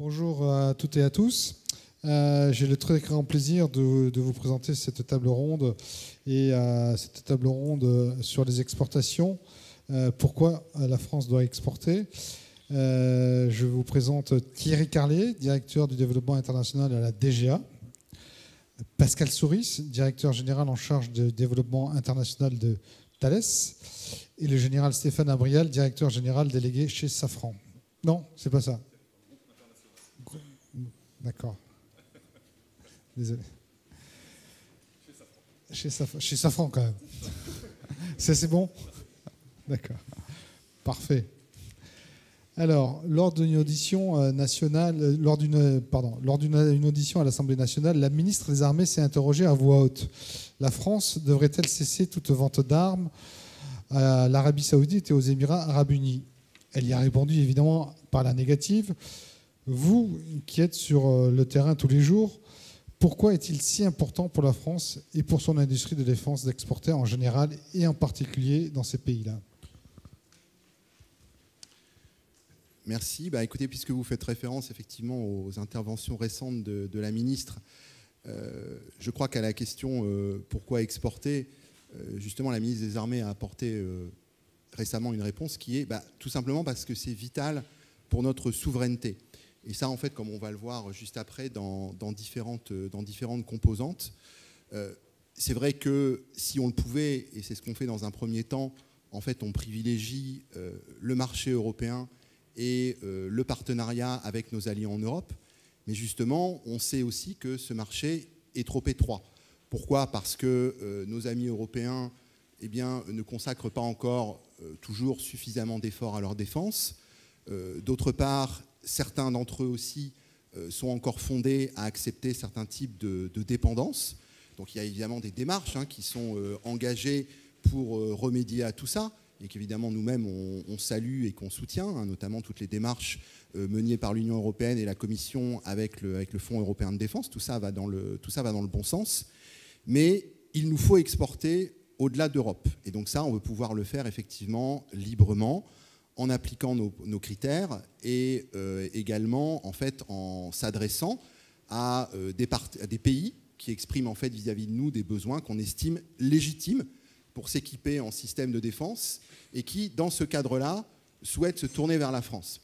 Bonjour à toutes et à tous. J'ai le très grand plaisir de vous présenter cette table ronde et cette table ronde sur les exportations. Pourquoi la France doit exporter. Je vous présente Thierry Carlier, directeur du développement international à la DGA. Pascal Souris, directeur général en charge du développement international de Thales. Et le général Stéphane Abrial, directeur général délégué chez Safran. Non, c'est pas ça. D'accord. Désolé. Chez Safran quand même. C'est bon? D'accord. Parfait. Alors, lors d'une audition nationale, lors d'une audition à l'Assemblée nationale, la ministre des Armées s'est interrogée à voix haute. La France devrait-elle cesser toute vente d'armes à l'Arabie Saoudite et aux Émirats Arabes Unis? Elle y a répondu évidemment par la négative. Vous, qui êtes sur le terrain tous les jours, pourquoi est-il si important pour la France et pour son industrie de défense d'exporter en général et en particulier dans ces pays-là? Merci. Écoutez, puisque vous faites référence effectivement aux interventions récentes de la ministre, je crois qu'à la question pourquoi exporter, justement la ministre des Armées a apporté récemment une réponse qui est tout simplement parce que c'est vital pour notre souveraineté. Et ça, en fait, comme on va le voir juste après dans différentes composantes, c'est vrai que si on le pouvait, et c'est ce qu'on fait dans un premier temps, en fait, on privilégie le marché européen et le partenariat avec nos alliés en Europe. Mais justement, on sait aussi que ce marché est trop étroit. Pourquoi ? Parce que nos amis européens ne consacrent pas encore toujours suffisamment d'efforts à leur défense. D'autre part, certains d'entre eux aussi sont encore fondés à accepter certains types de dépendance. Donc il y a évidemment des démarches qui sont engagées pour remédier à tout ça et qu'évidemment nous-mêmes on salue et qu'on soutient, notamment toutes les démarches menées par l'Union européenne et la Commission avec le Fonds européen de défense. Tout ça va dans le bon sens. Mais il nous faut exporter au-delà d'Europe. Et donc ça, on veut pouvoir le faire effectivement librement, en appliquant nos critères et également en fait en s'adressant à des pays qui expriment en fait vis-à-vis de nous des besoins qu'on estime légitimes pour s'équiper en système de défense et qui, dans ce cadre-là, souhaitent se tourner vers la France.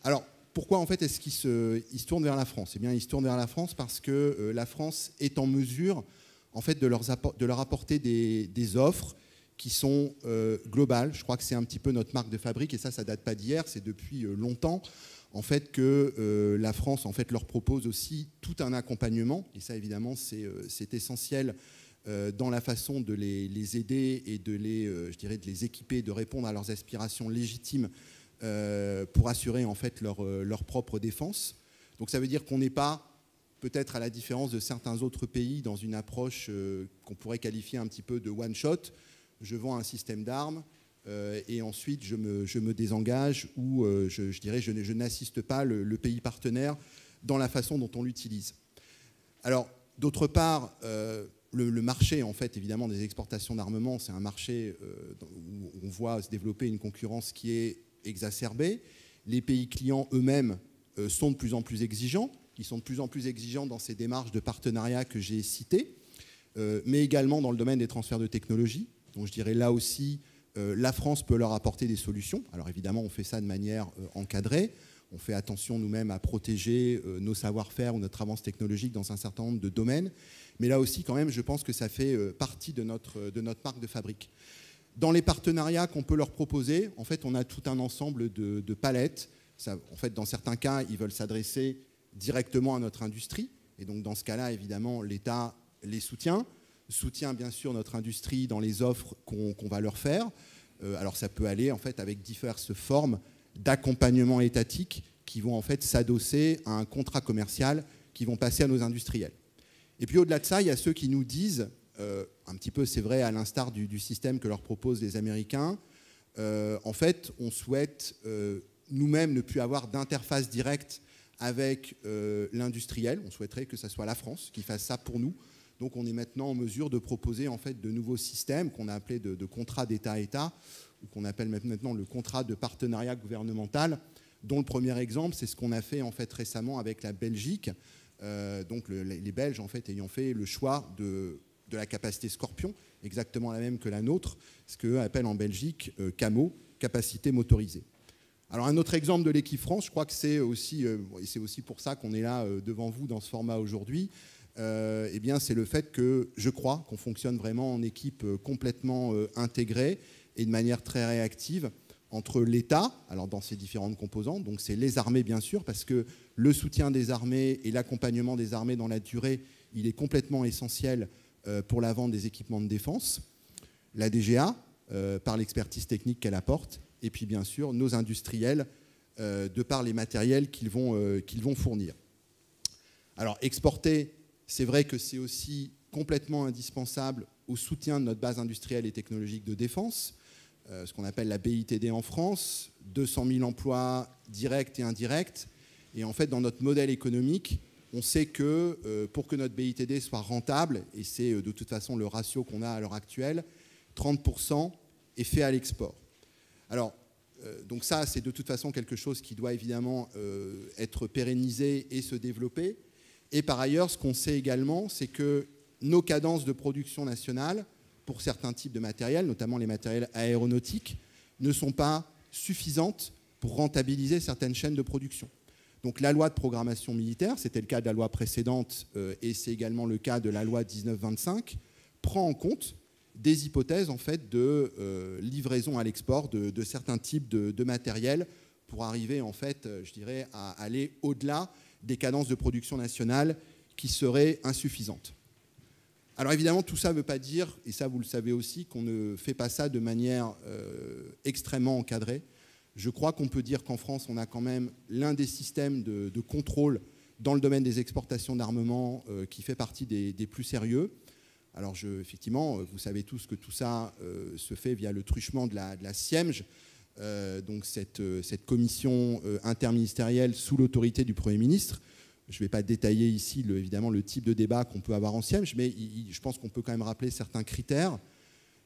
Alors, pourquoi en fait est-ce qu'ils se tournent vers la France ? Eh bien, ils se tournent vers la France parce que la France est en mesure en fait de leur apporter des offres qui sont globales. Je crois que c'est un petit peu notre marque de fabrique et ça date pas d'hier, c'est depuis longtemps en fait que la France en fait leur propose aussi tout un accompagnement et ça évidemment c'est essentiel dans la façon de les aider et de les équiper, de répondre à leurs aspirations légitimes pour assurer en fait leur propre défense. Donc ça veut dire qu'on n'est pas, peut-être à la différence de certains autres pays, dans une approche qu'on pourrait qualifier un petit peu de one shot. Je vends un système d'armes et ensuite je me désengage ou je n'assiste pas le pays partenaire dans la façon dont on l'utilise. Alors, d'autre part, le marché, en fait, évidemment, des exportations d'armement, c'est un marché où on voit se développer une concurrence qui est exacerbée. Les pays clients eux-mêmes sont de plus en plus exigeants. Ils sont de plus en plus exigeants dans ces démarches de partenariat que j'ai citées, mais également dans le domaine des transferts de technologies. Donc je dirais là aussi, la France peut leur apporter des solutions. Alors évidemment, on fait ça de manière encadrée. On fait attention nous-mêmes à protéger nos savoir-faire ou notre avance technologique dans un certain nombre de domaines. Mais là aussi, quand même, je pense que ça fait partie de notre marque de fabrique. Dans les partenariats qu'on peut leur proposer, en fait, on a tout un ensemble de palettes. Ça, en fait, dans certains cas, ils veulent s'adresser directement à notre industrie. Et donc, dans ce cas-là, évidemment, l'État les soutient bien sûr notre industrie dans les offres qu'on va leur faire. Alors ça peut aller en fait avec diverses formes d'accompagnement étatique qui vont en fait s'adosser à un contrat commercial qui vont passer à nos industriels. Et puis au-delà de ça, il y a ceux qui nous disent, un petit peu c'est vrai à l'instar du système que leur proposent les Américains, en fait on souhaite nous-mêmes ne plus avoir d'interface directe avec l'industriel. On souhaiterait que ce soit la France qui fasse ça pour nous. Donc on est maintenant en mesure de proposer en fait de nouveaux systèmes qu'on a appelés de contrats d'État à État, ou qu'on appelle maintenant le contrat de partenariat gouvernemental, dont le premier exemple, c'est ce qu'on a fait en fait récemment avec la Belgique. Donc les Belges en fait ayant fait le choix de la capacité Scorpion, exactement la même que la nôtre, ce qu'eux appellent en Belgique CAMO, capacité motorisée. Alors un autre exemple de l'équipe France, je crois que c'est aussi pour ça qu'on est là devant vous dans ce format aujourd'hui, eh bien c'est le fait que je crois qu'on fonctionne vraiment en équipe complètement intégrée et de manière très réactive entre l'État, alors dans ses différentes composantes, donc c'est les armées bien sûr, parce que le soutien des armées et l'accompagnement des armées dans la durée, il est complètement essentiel pour la vente des équipements de défense, la DGA, par l'expertise technique qu'elle apporte, et puis bien sûr nos industriels, de par les matériels qu'ils vont fournir. Alors exporter, c'est vrai que c'est aussi complètement indispensable au soutien de notre base industrielle et technologique de défense, ce qu'on appelle la BITD en France, 200 000 emplois directs et indirects. Et en fait, dans notre modèle économique, on sait que pour que notre BITD soit rentable, et c'est de toute façon le ratio qu'on a à l'heure actuelle, 30% est fait à l'export. Alors, donc ça, c'est de toute façon quelque chose qui doit évidemment être pérennisé et se développer. Et par ailleurs, ce qu'on sait également, c'est que nos cadences de production nationale, pour certains types de matériel, notamment les matériels aéronautiques, ne sont pas suffisantes pour rentabiliser certaines chaînes de production. Donc la loi de programmation militaire, c'était le cas de la loi précédente et c'est également le cas de la loi 1925, prend en compte des hypothèses en fait, de livraison à l'export de certains types de matériel pour arriver en fait, je dirais, à aller au-delà des cadences de production nationale qui seraient insuffisantes. Alors évidemment, tout ça ne veut pas dire, et ça vous le savez aussi, qu'on ne fait pas ça de manière extrêmement encadrée. Je crois qu'on peut dire qu'en France, on a quand même l'un des systèmes de contrôle dans le domaine des exportations d'armement qui fait partie des plus sérieux. Alors effectivement, vous savez tous que tout ça se fait via le truchement de la SIEMG, donc cette commission interministérielle sous l'autorité du Premier ministre. Je ne vais pas détailler ici, évidemment, le type de débat qu'on peut avoir en SIEMG, mais je pense qu'on peut quand même rappeler certains critères.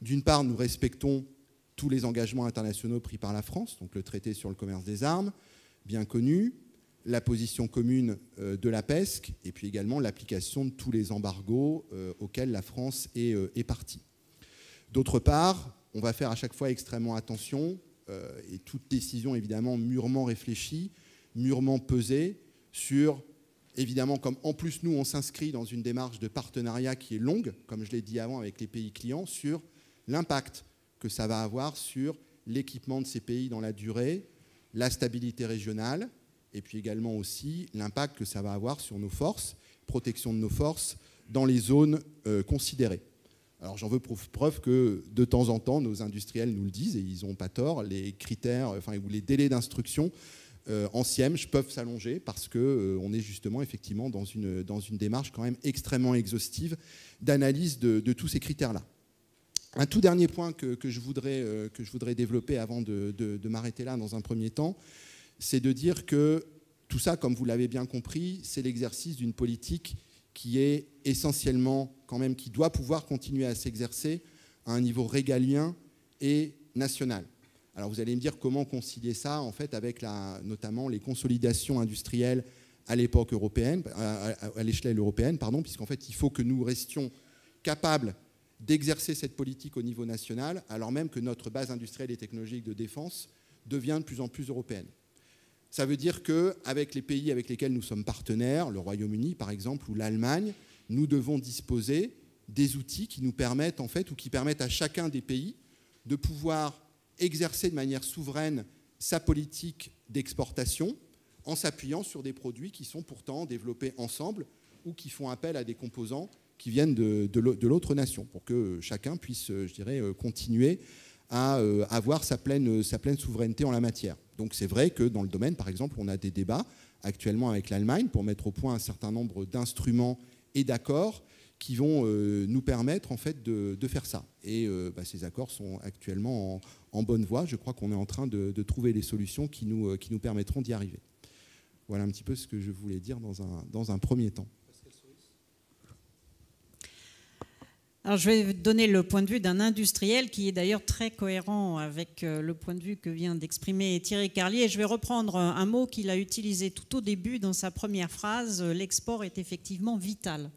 D'une part, nous respectons tous les engagements internationaux pris par la France, donc le traité sur le commerce des armes, bien connu, la position commune de la PESC, et puis également l'application de tous les embargos auxquels la France est partie. D'autre part, on va faire à chaque fois extrêmement attention, et toute décision évidemment mûrement réfléchie, mûrement pesée, sur... Évidemment, comme en plus nous, on s'inscrit dans une démarche de partenariat qui est longue, comme je l'ai dit avant avec les pays clients, sur l'impact que ça va avoir sur l'équipement de ces pays dans la durée, la stabilité régionale, et puis également aussi l'impact que ça va avoir sur nos forces, protection de nos forces dans les zones considérées. Alors j'en veux pour preuve que de temps en temps, nos industriels nous le disent, et ils n'ont pas tort, les critères, ou les délais d'instruction en SIEMG peuvent s'allonger parce qu'on est justement effectivement dans une démarche quand même extrêmement exhaustive d'analyse de tous ces critères-là. Un tout dernier point que je voudrais développer avant de m'arrêter là dans un premier temps, c'est de dire que tout ça, comme vous l'avez bien compris, c'est l'exercice d'une politique qui est essentiellement quand même, qui doit pouvoir continuer à s'exercer à un niveau régalien et national. Alors vous allez me dire comment concilier ça en fait avec notamment les consolidations industrielles à l'époque européenne, à l'échelle européenne, puisqu'en fait il faut que nous restions capables d'exercer cette politique au niveau national, alors même que notre base industrielle et technologique de défense devient de plus en plus européenne. Ça veut dire qu'avec les pays avec lesquels nous sommes partenaires, le Royaume-Uni par exemple, ou l'Allemagne, nous devons disposer des outils qui nous permettent en fait, ou qui permettent à chacun des pays de pouvoir exercer de manière souveraine sa politique d'exportation en s'appuyant sur des produits qui sont pourtant développés ensemble ou qui font appel à des composants qui viennent de l'autre nation pour que chacun puisse, je dirais, continuer à avoir sa pleine souveraineté en la matière. Donc c'est vrai que dans le domaine, par exemple, on a des débats actuellement avec l'Allemagne pour mettre au point un certain nombre d'instruments et d'accords qui vont nous permettre en fait de faire ça. Et ces accords sont actuellement en bonne voie. Je crois qu'on est en train de trouver les solutions qui nous permettront d'y arriver. Voilà un petit peu ce que je voulais dire dans un premier temps. Alors, je vais donner le point de vue d'un industriel qui est d'ailleurs très cohérent avec le point de vue que vient d'exprimer Thierry Carlier. Je vais reprendre un mot qu'il a utilisé tout au début dans sa première phrase. L'export est effectivement vital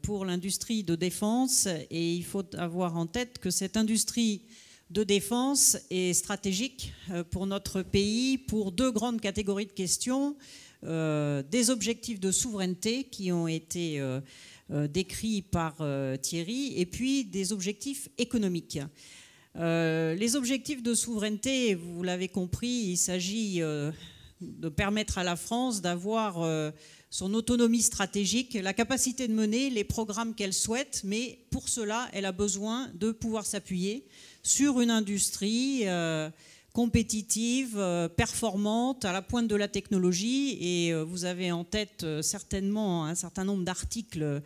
pour l'industrie de défense, et il faut avoir en tête que cette industrie de défense est stratégique pour notre pays pour deux grandes catégories de questions. Des objectifs de souveraineté qui ont été décrits par Thierry, et puis des objectifs économiques. Les objectifs de souveraineté, vous l'avez compris, il s'agit de permettre à la France d'avoir son autonomie stratégique, la capacité de mener les programmes qu'elle souhaite, mais pour cela, elle a besoin de pouvoir s'appuyer sur une industrie compétitive, performante, à la pointe de la technologie. Et vous avez en tête certainement un certain nombre d'articles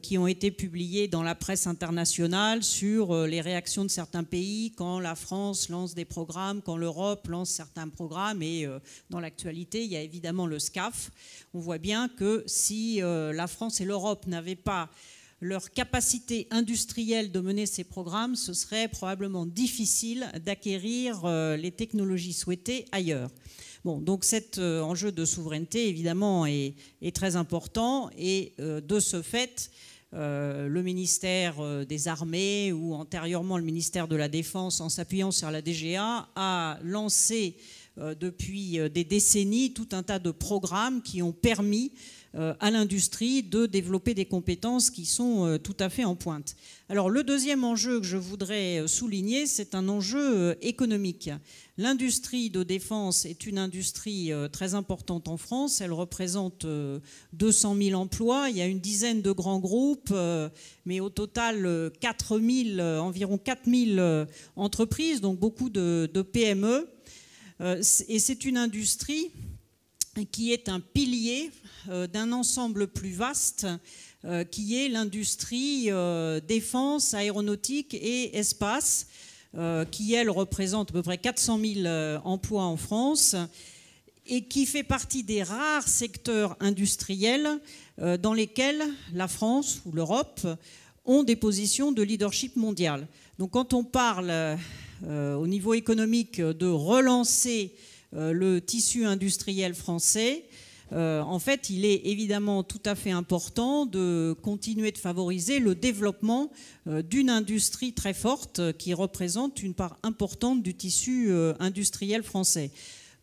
qui ont été publiés dans la presse internationale sur les réactions de certains pays quand la France lance des programmes, quand l'Europe lance certains programmes. Et dans l'actualité, il y a évidemment le SCAF. On voit bien que si la France et l'Europe n'avaient pas leur capacité industrielle de mener ces programmes, ce serait probablement difficile d'acquérir les technologies souhaitées ailleurs. Bon, donc cet enjeu de souveraineté, évidemment, est très important, et de ce fait, le ministère des Armées, ou antérieurement le ministère de la Défense, en s'appuyant sur la DGA, a lancé depuis des décennies tout un tas de programmes qui ont permis à l'industrie de développer des compétences qui sont tout à fait en pointe. Alors le deuxième enjeu que je voudrais souligner, c'est un enjeu économique. L'industrie de défense est une industrie très importante en France. Elle représente 200 000 emplois. Il y a une dizaine de grands groupes, mais au total environ 4 000 entreprises, donc beaucoup de PME. Et c'est une industrie qui est un pilier d'un ensemble plus vaste qui est l'industrie défense, aéronautique et espace, qui, elle, représente à peu près 400 000 emplois en France et qui fait partie des rares secteurs industriels dans lesquels la France ou l'Europe ont des positions de leadership mondial. Donc quand on parle au niveau économique de relancer le tissu industriel français, en fait, il est évidemment tout à fait important de continuer de favoriser le développement d'une industrie très forte qui représente une part importante du tissu industriel français.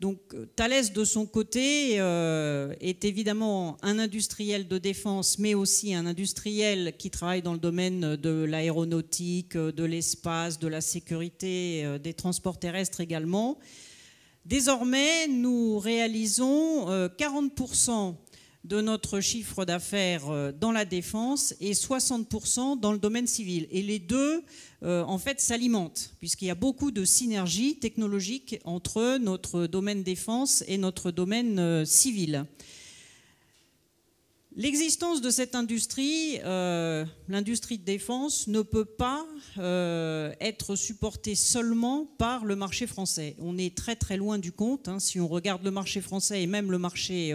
Donc Thales, de son côté, est évidemment un industriel de défense, mais aussi un industriel qui travaille dans le domaine de l'aéronautique, de l'espace, de la sécurité, des transports terrestres également. Désormais, nous réalisons 40% de notre chiffre d'affaires dans la défense et 60% dans le domaine civil. Et les deux, en fait, s'alimentent, puisqu'il y a beaucoup de synergies technologiques entre notre domaine défense et notre domaine civil. L'existence de cette industrie, l'industrie de défense, ne peut pas être supportée seulement par le marché français. On est très très loin du compte, hein, si on regarde le marché français et même le marché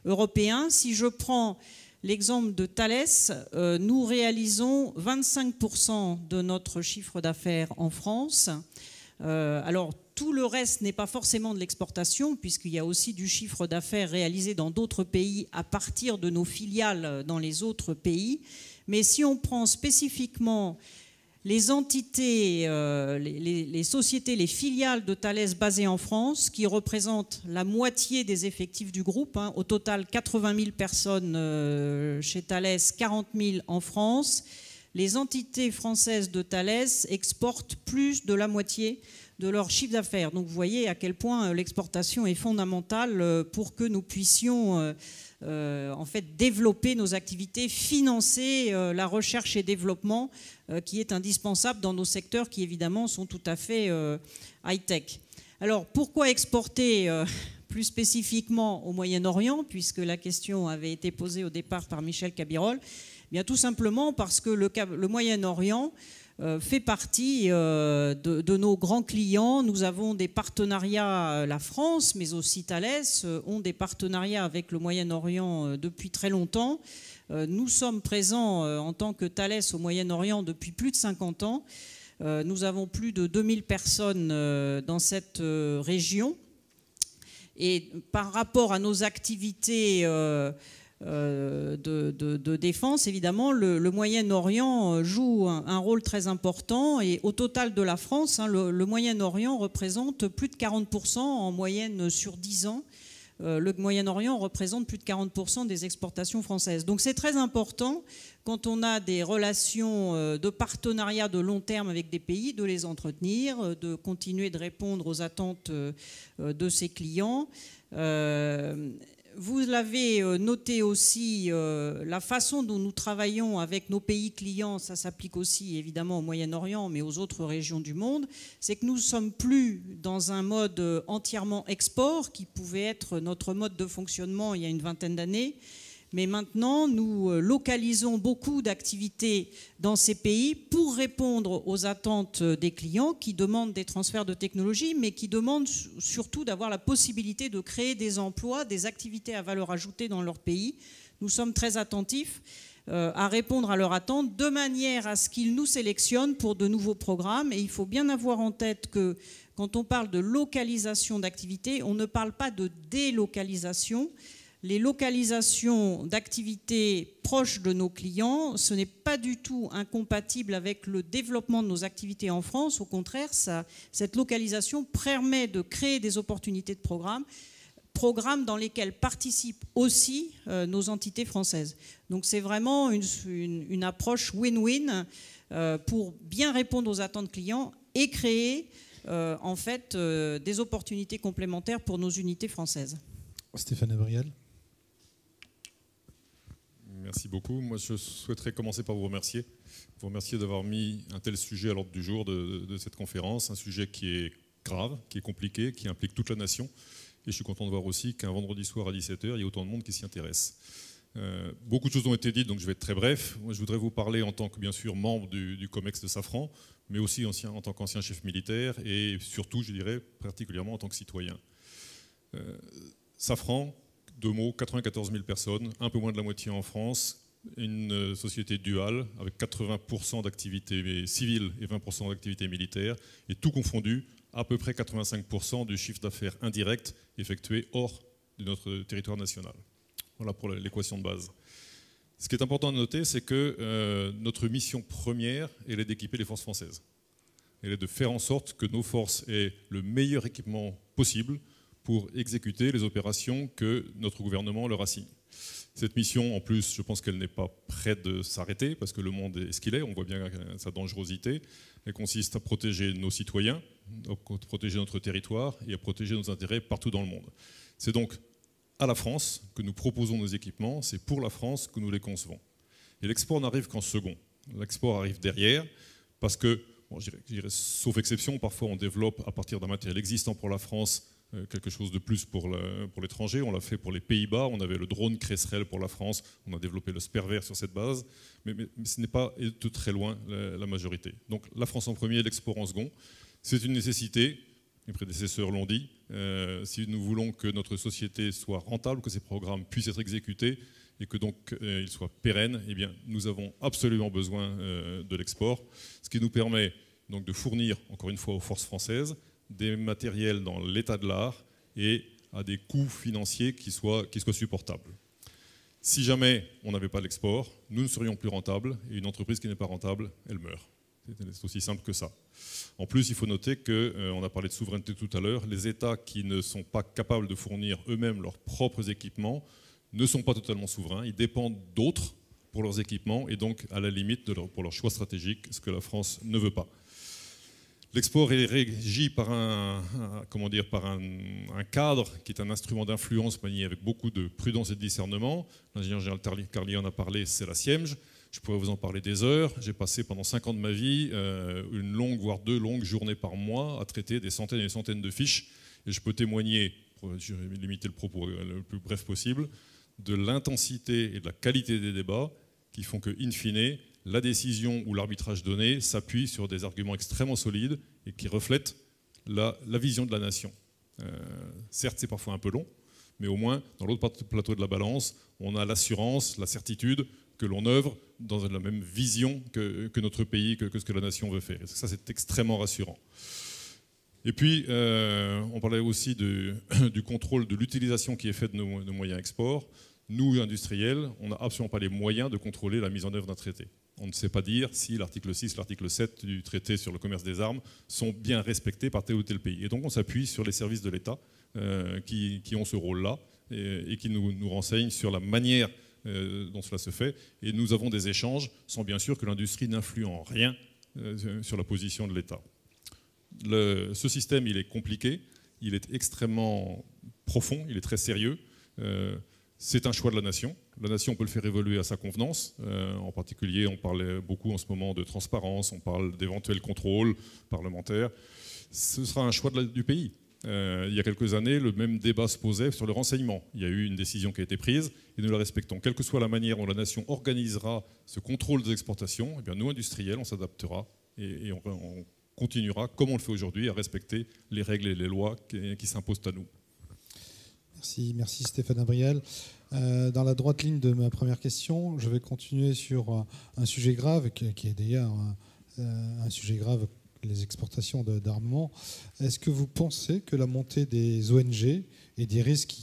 européen. Si je prends l'exemple de Thales, nous réalisons 25% de notre chiffre d'affaires en France. Alors, tout le reste n'est pas forcément de l'exportation, puisqu'il y a aussi du chiffre d'affaires réalisé dans d'autres pays à partir de nos filiales dans les autres pays. Mais si on prend spécifiquement les entités, les sociétés, les filiales de Thales basées en France, qui représentent la moitié des effectifs du groupe, hein, au total 80 000 personnes chez Thales, 40 000 en France, les entités françaises de Thales exportent plus de la moitié de leur chiffre d'affaires. Donc vous voyez à quel point l'exportation est fondamentale pour que nous puissions en fait développer nos activités, financer la recherche et développement qui est indispensable dans nos secteurs qui évidemment sont tout à fait high-tech. Alors pourquoi exporter plus spécifiquement au Moyen-Orient, puisque la question avait été posée au départ par Michel Cabirol? Eh bien, tout simplement parce que le Moyen-Orient fait partie de nos grands clients. Nous avons des partenariats, la France, mais aussi Thales, ont des partenariats avec le Moyen-Orient depuis très longtemps. Nous sommes présents en tant que Thales au Moyen-Orient depuis plus de 50 ans. Nous avons plus de 2000 personnes dans cette région. Et par rapport à nos activités de défense, évidemment, le Moyen-Orient joue un rôle très important. Et au total de la France, le Moyen-Orient représente plus de 40% en moyenne sur 10 ans. Le Moyen-Orient représente plus de 40% des exportations françaises. Donc c'est très important, quand on a des relations de partenariat de long terme avec des pays, de les entretenir, de continuer de répondre aux attentes de ses clients. Vous l'avez noté aussi, la façon dont nous travaillons avec nos pays clients, ça s'applique aussi évidemment au Moyen-Orient, mais aux autres régions du monde, c'est que nous ne sommes plus dans un mode entièrement export, qui pouvait être notre mode de fonctionnement il y a une vingtaine d'années. Mais maintenant, nous localisons beaucoup d'activités dans ces pays pour répondre aux attentes des clients qui demandent des transferts de technologie, mais qui demandent surtout d'avoir la possibilité de créer des emplois, des activités à valeur ajoutée dans leur pays. Nous sommes très attentifs à répondre à leurs attentes de manière à ce qu'ils nous sélectionnent pour de nouveaux programmes. Et il faut bien avoir en tête que quand on parle de localisation d'activités, on ne parle pas de délocalisation. Les localisations d'activités proches de nos clients, ce n'est pas du tout incompatible avec le développement de nos activités en France. Au contraire, cette localisation permet de créer des opportunités de programmes dans lesquels participent aussi nos entités françaises. Donc c'est vraiment une approche win-win pour bien répondre aux attentes clients et créer en fait des opportunités complémentaires pour nos unités françaises. Stéphane Abriel. Merci beaucoup. Moi, je souhaiterais commencer par vous remercier. Vous remercier d'avoir mis un tel sujet à l'ordre du jour de cette conférence, un sujet qui est grave, qui est compliqué, qui implique toute la nation. Et je suis content de voir aussi qu'un vendredi soir à 17h, il y a autant de monde qui s'y intéresse. Beaucoup de choses ont été dites, donc je vais être très bref. Moi, je voudrais vous parler en tant que, bien sûr, membre du COMEX de Safran, mais aussi en tant qu'ancien chef militaire et surtout, je dirais, particulièrement en tant que citoyen. Safran, 2 mots, 94 000 personnes, un peu moins de la moitié en France, une société duale avec 80% d'activités civiles et 20% d'activités militaires, et tout confondu, à peu près 85% du chiffre d'affaires indirect effectué hors de notre territoire national. Voilà pour l'équation de base. Ce qui est important de noter, c'est que notre mission première, elle est d'équiper les forces françaises. Elle est de faire en sorte que nos forces aient le meilleur équipement possible pour exécuter les opérations que notre gouvernement leur assigne. Cette mission, en plus, je pense qu'elle n'est pas prête de s'arrêter, parce que le monde est ce qu'il est, on voit bien sa dangerosité. Elle consiste à protéger nos citoyens, à protéger notre territoire et à protéger nos intérêts partout dans le monde. C'est donc à la France que nous proposons nos équipements, c'est pour la France que nous les concevons. Et l'export n'arrive qu'en second. L'export arrive derrière, parce que, bon, je dirais, sauf exception, parfois on développe à partir d'un matériel existant pour la France quelque chose de plus pour l'étranger. On l'a fait pour les Pays-Bas, on avait le drone Cresserelle pour la France, on a développé le Sperver sur cette base, mais ce n'est pas de très loin la majorité. Donc la France en premier, l'export en second. C'est une nécessité, mes prédécesseurs l'ont dit, si nous voulons que notre société soit rentable, que ces programmes puissent être exécutés et que donc ils soient pérennes, eh bien, nous avons absolument besoin de l'export, ce qui nous permet donc de fournir, encore une fois, aux forces françaises, des matériels dans l'état de l'art et à des coûts financiers qui soient supportables. Si jamais on n'avait pas l'export, nous ne serions plus rentables, et une entreprise qui n'est pas rentable, elle meurt. C'est aussi simple que ça. En plus, il faut noter qu'on a parlé de souveraineté tout à l'heure, les États qui ne sont pas capables de fournir eux-mêmes leurs propres équipements ne sont pas totalement souverains, ils dépendent d'autres pour leurs équipements, et donc à la limite pour leur choix stratégique, ce que la France ne veut pas. L'export est régi par un cadre qui est un instrument d'influence manié avec beaucoup de prudence et de discernement. L'ingénieur général Carlier en a parlé, c'est la SIEMG. Je pourrais vous en parler des heures. J'ai passé pendant 5 ans de ma vie une longue, voire 2 longues journées par mois à traiter des centaines et des centaines de fiches. Et je peux témoigner, je vais limiter le propos le plus bref possible, de l'intensité et de la qualité des débats qui font que, in fine, la décision ou l'arbitrage donné s'appuie sur des arguments extrêmement solides et qui reflètent la vision de la nation. Certes, c'est parfois un peu long, mais au moins, dans l'autre plateau de la balance, on a l'assurance, la certitude que l'on œuvre dans la même vision que notre pays, que ce que la nation veut faire. Et ça, c'est extrêmement rassurant. Et puis, on parlait aussi du contrôle de l'utilisation qui est faite de nos moyens export. Nous, industriels, on n'a absolument pas les moyens de contrôler la mise en œuvre d'un traité. On ne sait pas dire si l'article 6, l'article 7 du traité sur le commerce des armes sont bien respectés par tel ou tel pays. Et donc, on s'appuie sur les services de l'État qui ont ce rôle-là et qui nous renseignent sur la manière dont cela se fait. Et nous avons des échanges sans bien sûr que l'industrie n'influe en rien sur la position de l'État. Ce système, il est compliqué, il est extrêmement profond, il est très sérieux. C'est un choix de la nation. La nation peut le faire évoluer à sa convenance. En particulier, on parle beaucoup en ce moment de transparence, on parle d'éventuels contrôles parlementaires. Ce sera un choix du pays. Il y a quelques années, le même débat se posait sur le renseignement. Il y a eu une décision qui a été prise et nous la respectons. Quelle que soit la manière dont la nation organisera ce contrôle des exportations, eh bien, nous, industriels, on s'adaptera et on continuera, comme on le fait aujourd'hui, à respecter les règles et les lois qui s'imposent à nous. Merci Stéphane Abrial. Dans la droite ligne de ma première question, je vais continuer sur un sujet grave, qui est d'ailleurs un sujet grave, les exportations d'armement. Est-ce que vous pensez que la montée des ONG et des risques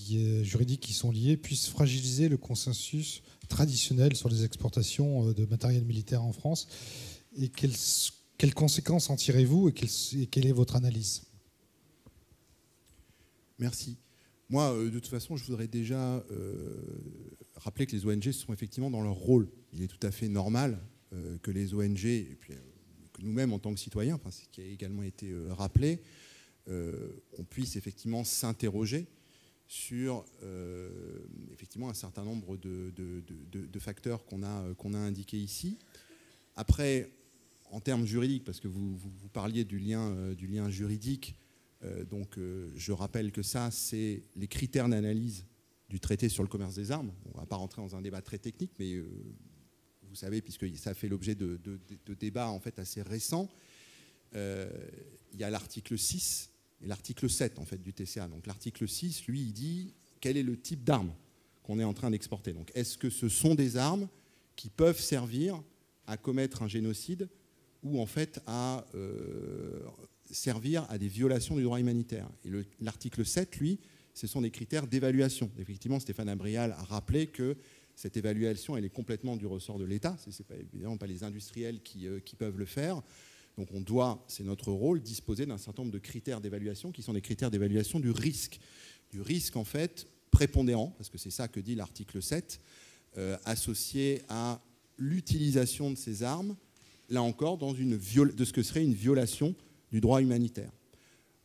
juridiques qui sont liés puissent fragiliser le consensus traditionnel sur les exportations de matériel militaire en France? Et quelles conséquences en tirez-vous et quelle est votre analyse? Merci. Moi, de toute façon, je voudrais déjà rappeler que les ONG sont effectivement dans leur rôle. Il est tout à fait normal que les ONG, et puis que nous-mêmes en tant que citoyens, enfin, ce qui a également été rappelé, on puisse effectivement s'interroger sur effectivement un certain nombre de facteurs qu'on a indiqués ici. Après, en termes juridiques, parce que vous parliez du lien juridique, donc je rappelle que ça, c'est les critères d'analyse du traité sur le commerce des armes. On ne va pas rentrer dans un débat très technique, mais vous savez, puisque ça fait l'objet de débats en fait assez récents, il y a l'article 6 et l'article 7 en fait, du TCA. Donc l'article 6, lui, il dit quel est le type d'armes qu'on est en train d'exporter. Donc est-ce que ce sont des armes qui peuvent servir à commettre un génocide ou en fait à servir à des violations du droit humanitaire. Et l'article 7, lui, ce sont des critères d'évaluation. Effectivement, Stéphane Abrial a rappelé que cette évaluation, elle est complètement du ressort de l'État. Ce n'est évidemment pas les industriels qui peuvent le faire. Donc on doit, c'est notre rôle, disposer d'un certain nombre de critères d'évaluation qui sont des critères d'évaluation du risque. Du risque, en fait, prépondérant, parce que c'est ça que dit l'article 7, associé à l'utilisation de ces armes, là encore, de ce que serait une violation du droit humanitaire.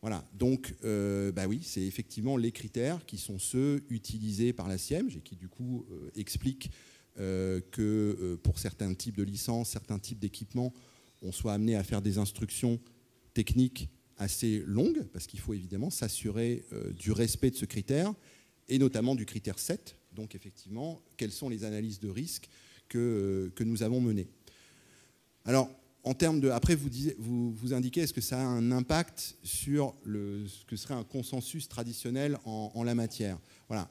Voilà, donc oui, c'est effectivement les critères qui sont ceux utilisés par la SIEMG et qui du coup expliquent que pour certains types de licences, certains types d'équipements, on soit amené à faire des instructions techniques assez longues, parce qu'il faut évidemment s'assurer du respect de ce critère, et notamment du critère 7, donc effectivement, quelles sont les analyses de risque que nous avons menées. Alors, en termes de, après, vous indiquez, est-ce que ça a un impact sur ce que serait un consensus traditionnel en la matière? Voilà.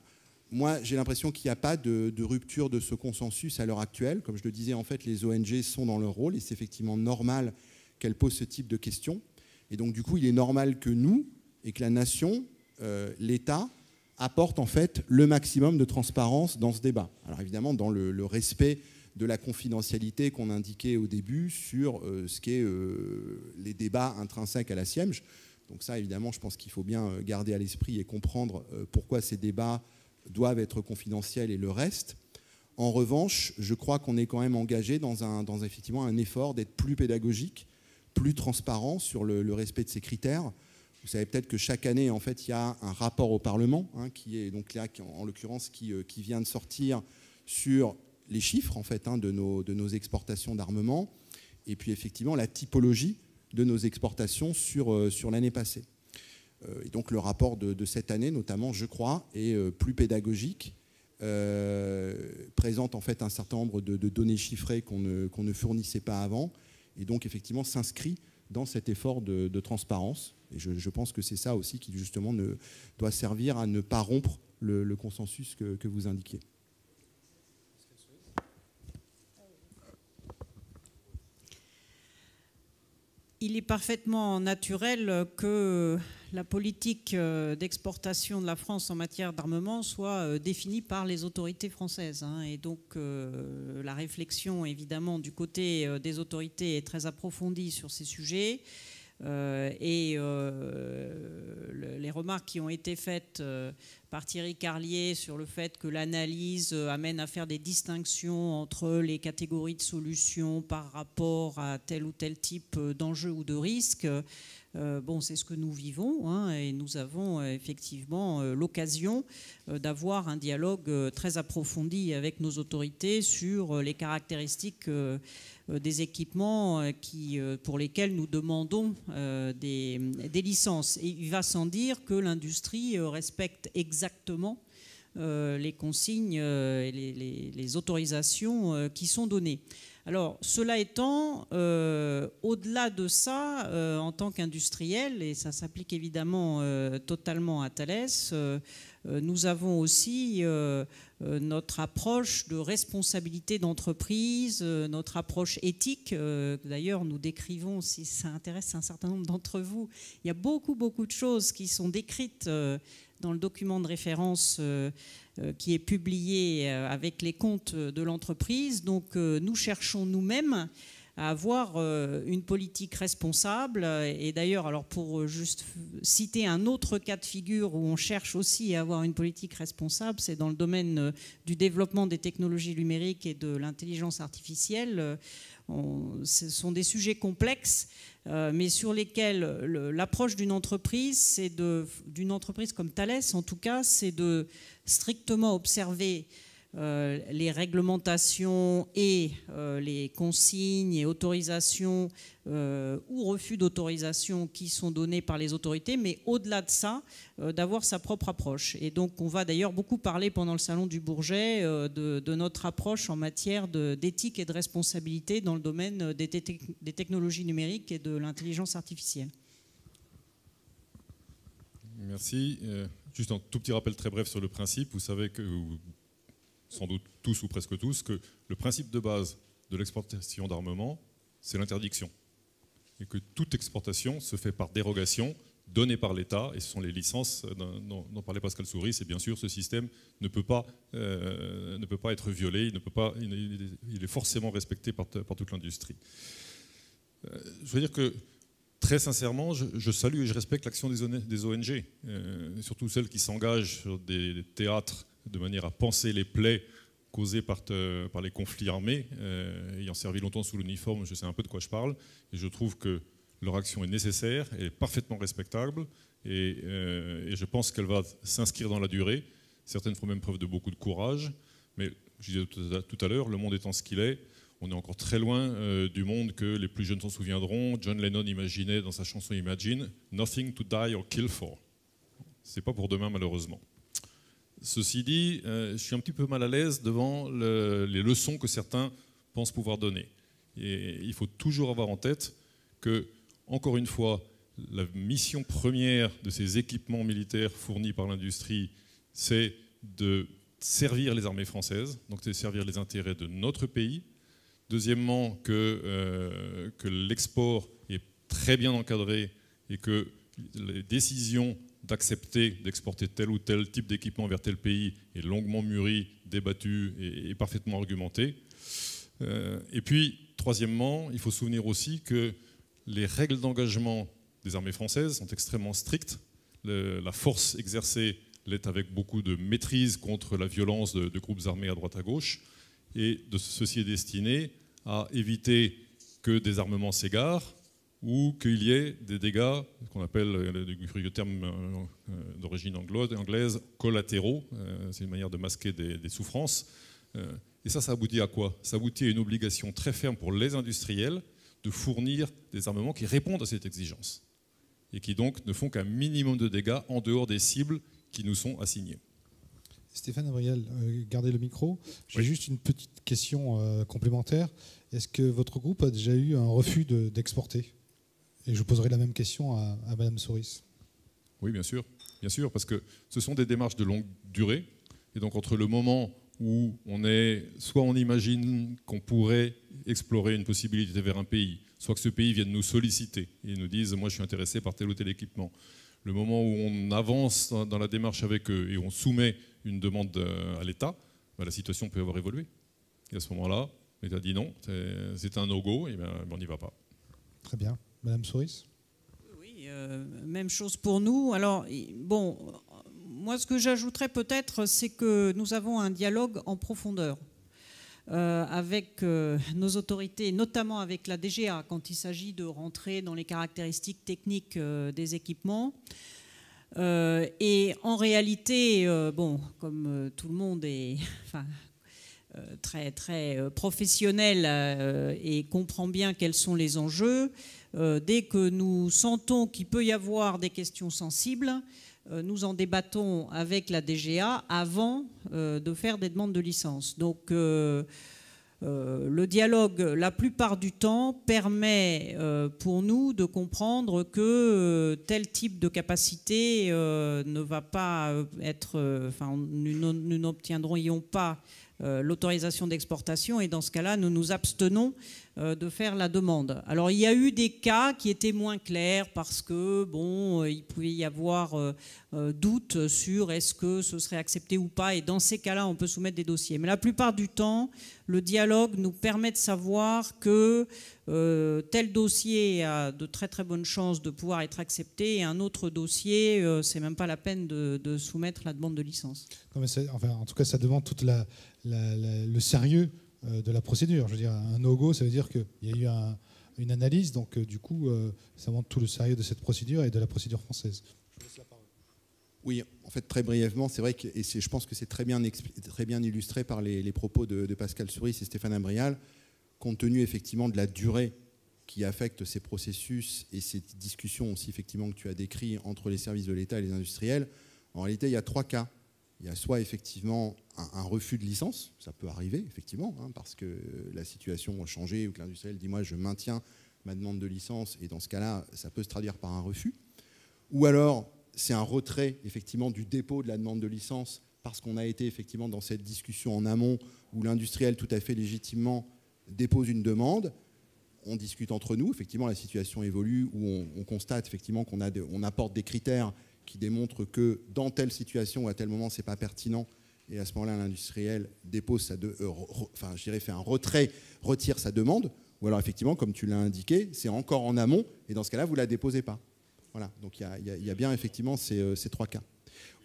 Moi, j'ai l'impression qu'il n'y a pas de rupture de ce consensus à l'heure actuelle. Comme je le disais, en fait, les ONG sont dans leur rôle et c'est effectivement normal qu'elles posent ce type de questions. Et donc, du coup, il est normal que nous et que la nation, l'État, apporte en fait le maximum de transparence dans ce débat. Alors évidemment, dans le respect de la confidentialité qu'on indiquait au début sur ce qu'est les débats intrinsèques à la SIEMG. Donc ça, évidemment, je pense qu'il faut bien garder à l'esprit et comprendre pourquoi ces débats doivent être confidentiels et le reste. En revanche, je crois qu'on est quand même engagé dans effectivement un effort d'être plus pédagogique, plus transparent sur le respect de ces critères. Vous savez peut-être que chaque année, en fait, il y a un rapport au Parlement, qui est donc là, en l'occurrence, qui vient de sortir sur les chiffres en fait, de nos exportations d'armement et puis effectivement la typologie de nos exportations sur l'année passée. Et donc le rapport de cette année notamment, je crois, est plus pédagogique présente en fait un certain nombre de données chiffrées qu'on ne fournissait pas avant, et donc effectivement s'inscrit dans cet effort de transparence. Et je pense que c'est ça aussi qui justement doit servir à ne pas rompre le consensus que vous indiquiez. Il est parfaitement naturel que la politique d'exportation de la France en matière d'armement soit définie par les autorités françaises. Et donc la réflexion, évidemment, du côté des autorités est très approfondie sur ces sujets. Les remarques qui ont été faites par Thierry Carlier sur le fait que l'analyse amène à faire des distinctions entre les catégories de solutions par rapport à tel ou tel type d'enjeu ou de risque, c'est ce que nous vivons, et nous avons effectivement l'occasion d'avoir un dialogue très approfondi avec nos autorités sur les caractéristiques des équipements pour lesquels nous demandons des licences. Et il va sans dire que l'industrie respecte exactement les consignes et les autorisations qui sont données. Alors, cela étant, au-delà de ça, en tant qu'industriel, et ça s'applique évidemment totalement à Thales, nous avons aussi notre approche de responsabilité d'entreprise, notre approche éthique. D'ailleurs, nous décrivons, si ça intéresse un certain nombre d'entre vous, il y a beaucoup de choses qui sont décrites dans le document de référence qui est publié avec les comptes de l'entreprise. Donc nous cherchons nous-mêmes à avoir une politique responsable. Et d'ailleurs, alors pour juste citer un autre cas de figure où on cherche aussi à avoir une politique responsable, c'est dans le domaine du développement des technologies numériques et de l'intelligence artificielle. Ce sont des sujets complexes, mais sur lesquels l'approche d'une entreprise, d'une entreprise comme Thales en tout cas, c'est de strictement observer les réglementations et les consignes et autorisations ou refus d'autorisation qui sont donnés par les autorités, mais au-delà de ça, d'avoir sa propre approche. Et donc on va d'ailleurs beaucoup parler pendant le Salon du Bourget de notre approche en matière d'éthique et de responsabilité dans le domaine des technologies numériques et de l'intelligence artificielle. Merci. Juste un tout petit rappel très bref sur le principe. Vous savez que, sans doute tous ou presque tous, que le principe de base de l'exportation d'armement, c'est l'interdiction. Et que toute exportation se fait par dérogation donnée par l'État, et ce sont les licences dont parlait Pascal Souris, et bien sûr ce système ne peut pas être violé, il est forcément respecté par toute l'industrie. Je veux dire que très sincèrement, je salue et je respecte l'action des ONG, surtout celles qui s'engagent sur des théâtres de manière à panser les plaies causées par les conflits armés. Ayant servi longtemps sous l'uniforme, je sais un peu de quoi je parle, et je trouve que leur action est nécessaire, elle est parfaitement respectable, et je pense qu'elle va s'inscrire dans la durée. Certaines font même preuve de beaucoup de courage, mais je disais tout à l'heure, le monde étant ce qu'il est, on est encore très loin du monde que les plus jeunes s'en souviendront. John Lennon imaginait dans sa chanson Imagine « Nothing to die or kill for ». C'est pas pour demain, malheureusement. Ceci dit, je suis un petit peu mal à l'aise devant les leçons que certains pensent pouvoir donner. Et il faut toujours avoir en tête que, encore une fois, la mission première de ces équipements militaires fournis par l'industrie, c'est de servir les armées françaises, donc c'est de servir les intérêts de notre pays. Deuxièmement, que l'export est très bien encadré et que les décisions d'accepter d'exporter tel ou tel type d'équipement vers tel pays est longuement mûrie, débattue et parfaitement argumentée. Et puis, troisièmement, il faut se souvenir aussi que les règles d'engagement des armées françaises sont extrêmement strictes. La force exercée l'est avec beaucoup de maîtrise contre la violence de groupes armés à droite à gauche. Et ceci est destiné à éviter que des armements s'égarent ou qu'il y ait des dégâts, qu'on appelle, le terme d'origine anglaise, collatéraux. C'est une manière de masquer des souffrances. Et ça aboutit à quoi? Ça aboutit à une obligation très ferme pour les industriels de fournir des armements qui répondent à cette exigence et qui donc ne font qu'un minimum de dégâts en dehors des cibles qui nous sont assignées. Stéphane Abrial, gardez le micro. J'ai Oui. juste une petite question complémentaire. Est-ce que votre groupe a déjà eu un refus d'exporter? Et je poserai la même question à Madame Souris. Oui, bien sûr, parce que ce sont des démarches de longue durée. Et donc, entre le moment où soit on imagine qu'on pourrait explorer une possibilité vers un pays, soit que ce pays vienne nous solliciter et nous dise « moi, je suis intéressé par tel ou tel équipement », le moment où on avance dans la démarche avec eux et on soumet une demande à l'État, la situation peut avoir évolué. Et à ce moment-là, l'État dit non, c'est un no-go, et bien on n'y va pas. Très bien. Madame Souris? Oui, même chose pour nous. Alors, bon, moi, ce que j'ajouterais peut-être, c'est que nous avons un dialogue en profondeur avec nos autorités, notamment avec la DGA, quand il s'agit de rentrer dans les caractéristiques techniques des équipements. Et en réalité, bon, comme tout le monde est très, très professionnel et comprend bien quels sont les enjeux, dès que nous sentons qu'il peut y avoir des questions sensibles, nous en débattons avec la DGA avant de faire des demandes de licence. Donc le dialogue, la plupart du temps, permet pour nous de comprendre que tel type de capacité ne va pas être... nous n'obtiendrions pas l'autorisation d'exportation, et dans ce cas-là, nous nous abstenons de faire la demande. Alors, il y a eu des cas qui étaient moins clairs parce que, bon, il pouvait y avoir doute sur est-ce que ce serait accepté ou pas, et dans ces cas-là, on peut soumettre des dossiers. Mais la plupart du temps, le dialogue nous permet de savoir que tel dossier a de très très bonnes chances de pouvoir être accepté, et un autre dossier, c'est même pas la peine de soumettre la demande de licence. Non, mais en tout cas, ça demande tout le sérieux de la procédure. Je veux dire, un no-go, ça veut dire qu'il y a eu une analyse, donc du coup, ça montre tout le sérieux de cette procédure et de la procédure française. Je vous laisse la parole. Oui, en fait, très brièvement, c'est vrai que je pense que c'est très bien illustré par les propos de Pascal Souris et Stéphane Abrial, compte tenu effectivement de la durée qui affecte ces processus et ces discussions aussi effectivement que tu as décrit entre les services de l'État et les industriels. En réalité, il y a 3 cas. Il y a soit effectivement un refus de licence, ça peut arriver effectivement, parce que la situation a changé ou que l'industriel dit moi je maintiens ma demande de licence, et dans ce cas-là, ça peut se traduire par un refus. Ou alors c'est un retrait effectivement du dépôt de la demande de licence parce qu'on a été effectivement dans cette discussion en amont où l'industriel tout à fait légitimement dépose une demande. On discute entre nous, effectivement la situation évolue, où on constate effectivement qu'on apporte des critères qui démontrent que dans telle situation ou à tel moment c'est pas pertinent, et à ce moment-là l'industriel dépose fait un retrait, retire sa demande, ou alors effectivement comme tu l'as indiqué, c'est encore en amont, et dans ce cas-là vous la déposez pas. Voilà, donc il y a bien effectivement ces 3 cas.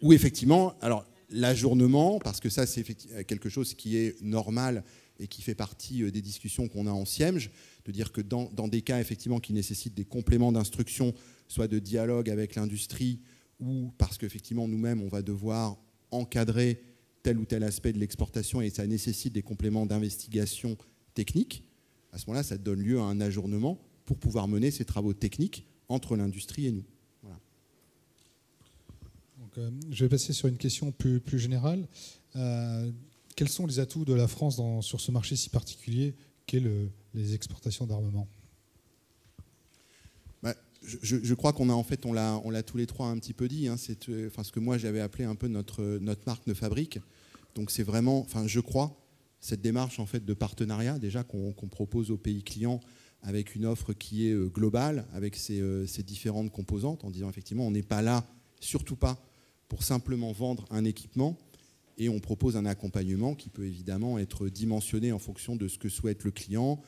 Ou effectivement, alors l'ajournement, parce que ça c'est quelque chose qui est normal et qui fait partie des discussions qu'on a en Siemge, de dire que dans des cas effectivement qui nécessitent des compléments d'instruction, soit de dialogue avec l'industrie, ou parce qu'effectivement nous-mêmes on va devoir encadrer tel ou tel aspect de l'exportation et ça nécessite des compléments d'investigation technique, à ce moment-là ça donne lieu à un ajournement pour pouvoir mener ces travaux techniques entre l'industrie et nous. Voilà. Donc, je vais passer sur une question plus générale. Quels sont les atouts de la France sur ce marché si particulier qu'est les exportations d'armement? Je crois qu'on l'a tous les trois un petit peu dit. C'est ce que moi j'avais appelé un peu notre marque de fabrique. Donc c'est vraiment, je crois, cette démarche en fait de partenariat déjà qu'on propose aux pays clients avec une offre qui est globale, avec ses différentes composantes, en disant effectivement on n'est pas là, surtout pas, pour simplement vendre un équipement, et on propose un accompagnement qui peut évidemment être dimensionné en fonction de ce que souhaite le client,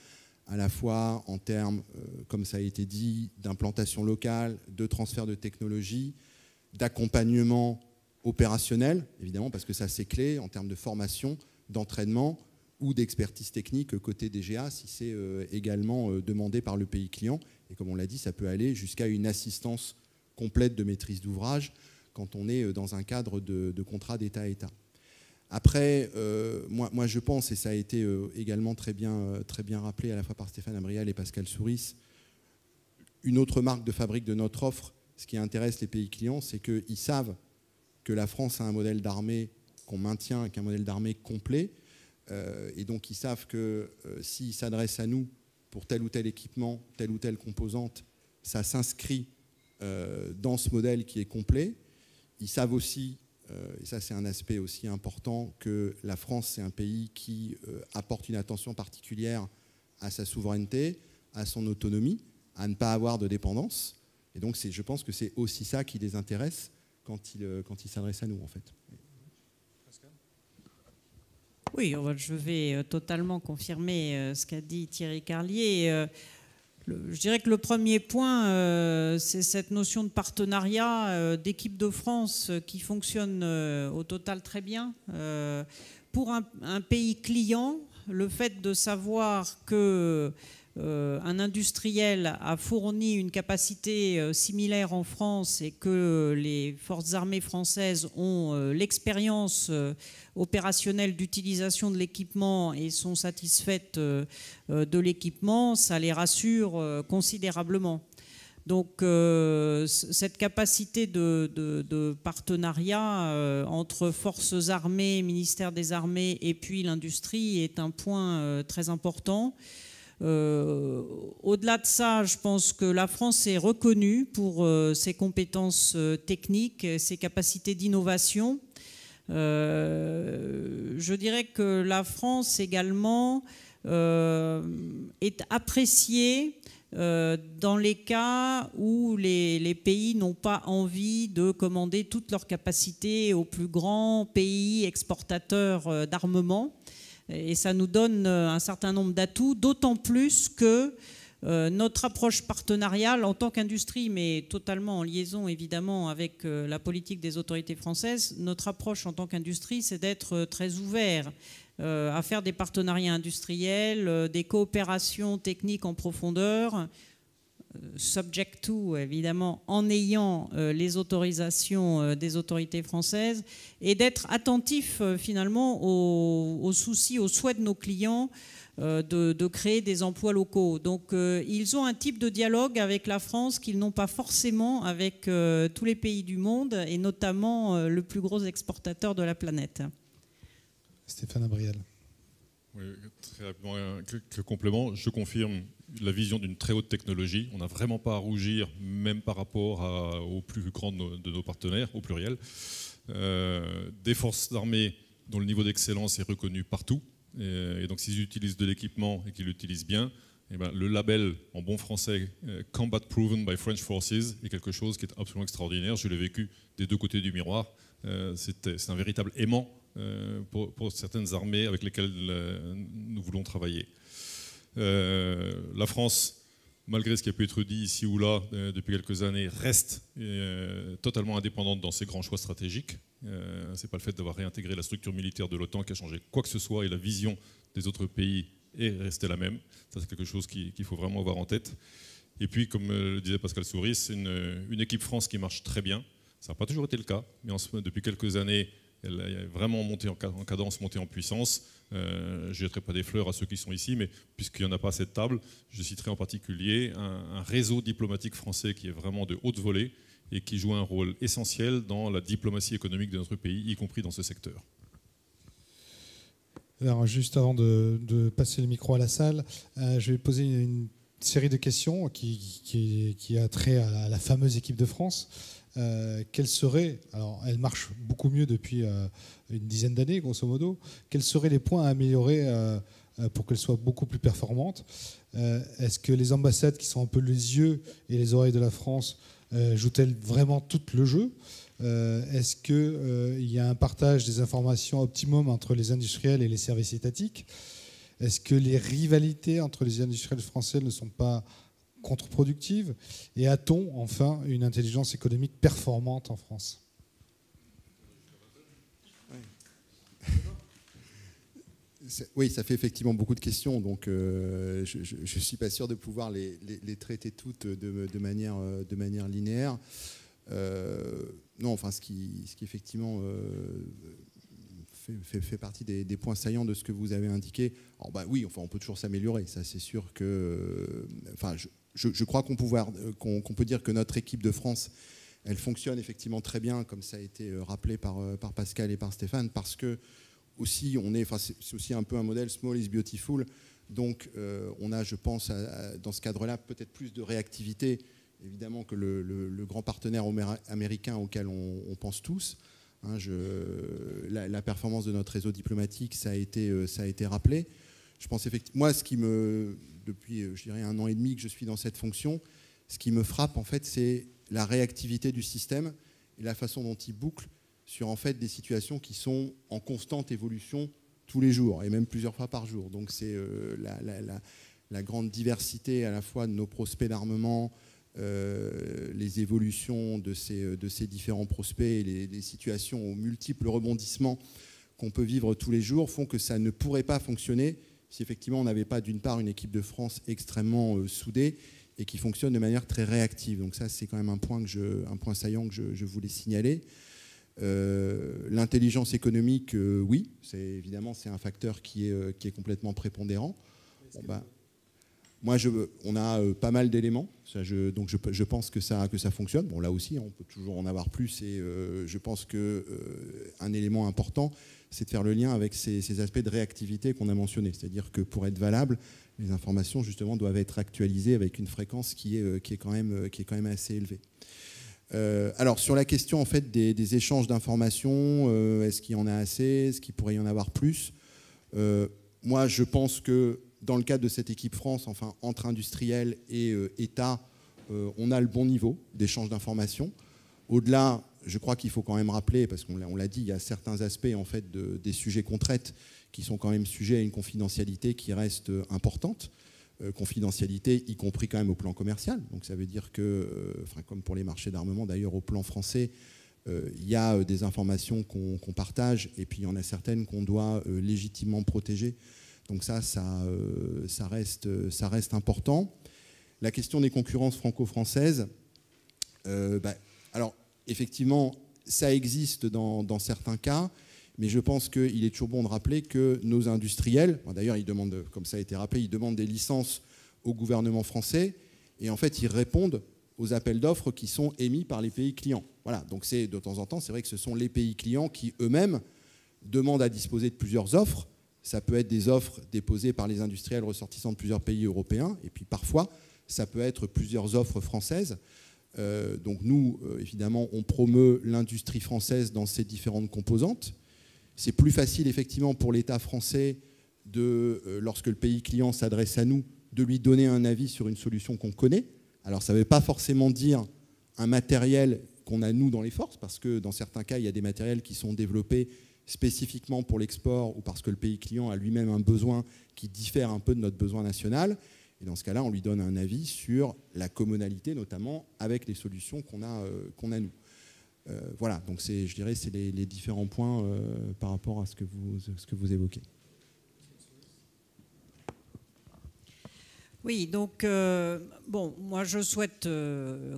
à la fois en termes, comme ça a été dit, d'implantation locale, de transfert de technologie, d'accompagnement opérationnel, évidemment, parce que ça c'est clé, en termes de formation, d'entraînement ou d'expertise technique côté DGA, si c'est également demandé par le pays client. Et comme on l'a dit, ça peut aller jusqu'à une assistance complète de maîtrise d'ouvrage quand on est dans un cadre de contrat d'État à État. Après, moi je pense, et ça a été également très bien rappelé à la fois par Stéphane Abrial et Pascal Souris, une autre marque de fabrique de notre offre, ce qui intéresse les pays clients, c'est qu'ils savent que la France a un modèle d'armée qu'on maintient qu'un modèle d'armée complet. Et donc, ils savent que s'ils s'adressent à nous pour tel ou tel équipement, telle ou telle composante, ça s'inscrit dans ce modèle qui est complet. Ils savent aussi, et ça c'est un aspect aussi important, que la France c'est un pays qui apporte une attention particulière à sa souveraineté, à son autonomie, à ne pas avoir de dépendance. Et donc je pense que c'est aussi ça qui les intéresse quand ils s'adressent à nous en fait. Oui, je vais totalement confirmer ce qu'a dit Thierry Carlier. Je dirais que le premier point, c'est cette notion de partenariat d'équipe de France qui fonctionne au total très bien. Pour un pays client, le fait de savoir que un industriel a fourni une capacité similaire en France et que les forces armées françaises ont l'expérience opérationnelle d'utilisation de l'équipement et sont satisfaites de l'équipement, ça les rassure considérablement. Donc cette capacité de partenariat entre forces armées, ministère des Armées et puis l'industrie est un point très important. Au-delà de ça, je pense que la France est reconnue pour ses compétences techniques, ses capacités d'innovation. Je dirais que la France également est appréciée dans les cas où les pays n'ont pas envie de commander toutes leurs capacités aux plus grands pays exportateurs d'armement. Et ça nous donne un certain nombre d'atouts, d'autant plus que notre approche partenariale en tant qu'industrie, mais totalement en liaison évidemment avec la politique des autorités françaises, notre approche en tant qu'industrie, c'est d'être très ouvert à faire des partenariats industriels, des coopérations techniques en profondeur, subject to, évidemment, en ayant les autorisations des autorités françaises, et d'être attentif finalement aux soucis, aux souhaits de nos clients de créer des emplois locaux. Donc ils ont un type de dialogue avec la France qu'ils n'ont pas forcément avec tous les pays du monde, et notamment le plus gros exportateur de la planète. Stéphane Abriel. Oui, très rapidement, quelques compléments. Je confirme la vision d'une très haute technologie. On n'a vraiment pas à rougir, même par rapport aux plus grands de nos partenaires, au pluriel. Des forces armées dont le niveau d'excellence est reconnu partout. Et donc s'ils utilisent de l'équipement et qu'ils l'utilisent bien, eh ben, le label en bon français Combat Proven by French Forces est quelque chose qui est absolument extraordinaire. Je l'ai vécu des deux côtés du miroir. C'est un véritable aimant pour certaines armées avec lesquelles nous voulons travailler. La France, malgré ce qui a pu être dit ici ou là depuis quelques années, reste totalement indépendante dans ses grands choix stratégiques. Ce n'est pas le fait d'avoir réintégré la structure militaire de l'OTAN qui a changé quoi que ce soit, et la vision des autres pays est restée la même. Ça, c'est quelque chose qu'il faut vraiment avoir en tête. Et puis, comme le disait Pascal Souris, c'est une équipe France qui marche très bien. Ça n'a pas toujours été le cas, mais depuis quelques années, elle a vraiment monté en cadence, monté en puissance. Je ne jetterai pas des fleurs à ceux qui sont ici, mais puisqu'il n'y en a pas à cette table, je citerai en particulier un réseau diplomatique français qui est vraiment de haute volée et qui joue un rôle essentiel dans la diplomatie économique de notre pays, y compris dans ce secteur. Alors, juste avant de passer le micro à la salle, je vais poser une série de questions qui a trait à la fameuse équipe de France. Quelle serait, alors elle marche beaucoup mieux depuis une dizaine d'années grosso modo, quels seraient les points à améliorer pour qu'elle soit beaucoup plus performante? Est-ce que les ambassades qui sont un peu les yeux et les oreilles de la France jouent-elles vraiment tout le jeu? Est-ce qu'il y a un partage des informations optimum entre les industriels et les services étatiques? Est-ce que les rivalités entre les industriels français ne sont pas contre-productive? Et a-t-on enfin une intelligence économique performante en France? Oui, ça fait effectivement beaucoup de questions, donc je ne suis pas sûr de pouvoir les traiter toutes de manière linéaire. Non, enfin, ce qui effectivement fait partie des points saillants de ce que vous avez indiqué. Alors, bah, oui, enfin, on peut toujours s'améliorer, ça c'est sûr que... Enfin, je crois qu'on peut dire que notre équipe de France, Elle fonctionne effectivement très bien, comme ça a été rappelé par Pascal et par Stéphane, parce que aussi c'est aussi un peu un modèle small is beautiful. Donc on a, je pense, dans ce cadre-là, peut-être plus de réactivité, évidemment, que le grand partenaire américain auquel on pense tous. Hein, la performance de notre réseau diplomatique, ça a été rappelé. Je pense effectivement, moi, depuis, je dirais, 1 an et demi que je suis dans cette fonction, ce qui me frappe, en fait, c'est la réactivité du système et la façon dont il boucle sur, en fait, des situations qui sont en constante évolution tous les jours, et même plusieurs fois par jour. Donc c'est la grande diversité à la fois de nos prospects d'armement, les évolutions de ces différents prospects et les situations aux multiples rebondissements qu'on peut vivre tous les jours font que ça ne pourrait pas fonctionner si effectivement on n'avait pas d'une part une équipe de France extrêmement soudée et qui fonctionne de manière très réactive. Donc ça, c'est quand même un point saillant que je voulais signaler. L'intelligence économique, oui, évidemment, c'est un facteur qui est complètement prépondérant. On a pas mal d'éléments, donc je pense que ça fonctionne. Bon, là aussi, on peut toujours en avoir plus, et je pense qu'un élément important, c'est de faire le lien avec ces aspects de réactivité qu'on a mentionnés. C'est-à-dire que pour être valable, les informations, justement, doivent être actualisées avec une fréquence qui est quand même assez élevée. Alors, sur la question en fait, des échanges d'informations, est-ce qu'il y en a assez? Est-ce qu'il pourrait y en avoir plus? Moi, je pense que dans le cadre de cette équipe France, enfin, entre industriels et État, on a le bon niveau d'échange d'informations. Au-delà, je crois qu'il faut quand même rappeler, parce qu'on l'a dit, il y a certains aspects en fait, des sujets qu'on traite qui sont quand même sujets à une confidentialité qui reste importante. Confidentialité, y compris quand même au plan commercial. Donc ça veut dire que, comme pour les marchés d'armement d'ailleurs, au plan français, il y a des informations qu'on partage, et puis il y en a certaines qu'on doit légitimement protéger. Donc ça reste important. La question des concurrences franco-françaises, alors effectivement, ça existe dans certains cas, mais je pense qu'il est toujours bon de rappeler que nos industriels, d'ailleurs ils demandent, comme ça a été rappelé, ils demandent des licences au gouvernement français, et en fait ils répondent aux appels d'offres qui sont émis par les pays clients. Voilà, donc de temps en temps, c'est vrai que ce sont les pays clients qui eux-mêmes demandent à disposer de plusieurs offres. Ça peut être des offres déposées par les industriels ressortissants de plusieurs pays européens, et puis parfois ça peut être plusieurs offres françaises. Donc nous, évidemment, on promeut l'industrie française dans ses différentes composantes. C'est plus facile, effectivement, pour l'État français, lorsque le pays client s'adresse à nous, de lui donner un avis sur une solution qu'on connaît. Alors, ça ne veut pas forcément dire un matériel qu'on a, nous, dans les forces, parce que dans certains cas, il y a des matériels qui sont développés spécifiquement pour l'export ou parce que le pays client a lui-même un besoin qui diffère un peu de notre besoin national. Et dans ce cas-là, on lui donne un avis sur la commonalité, notamment avec les solutions qu'on a nous. Voilà, donc je dirais c'est les différents points par rapport à ce que vous évoquez. Oui, donc moi je souhaite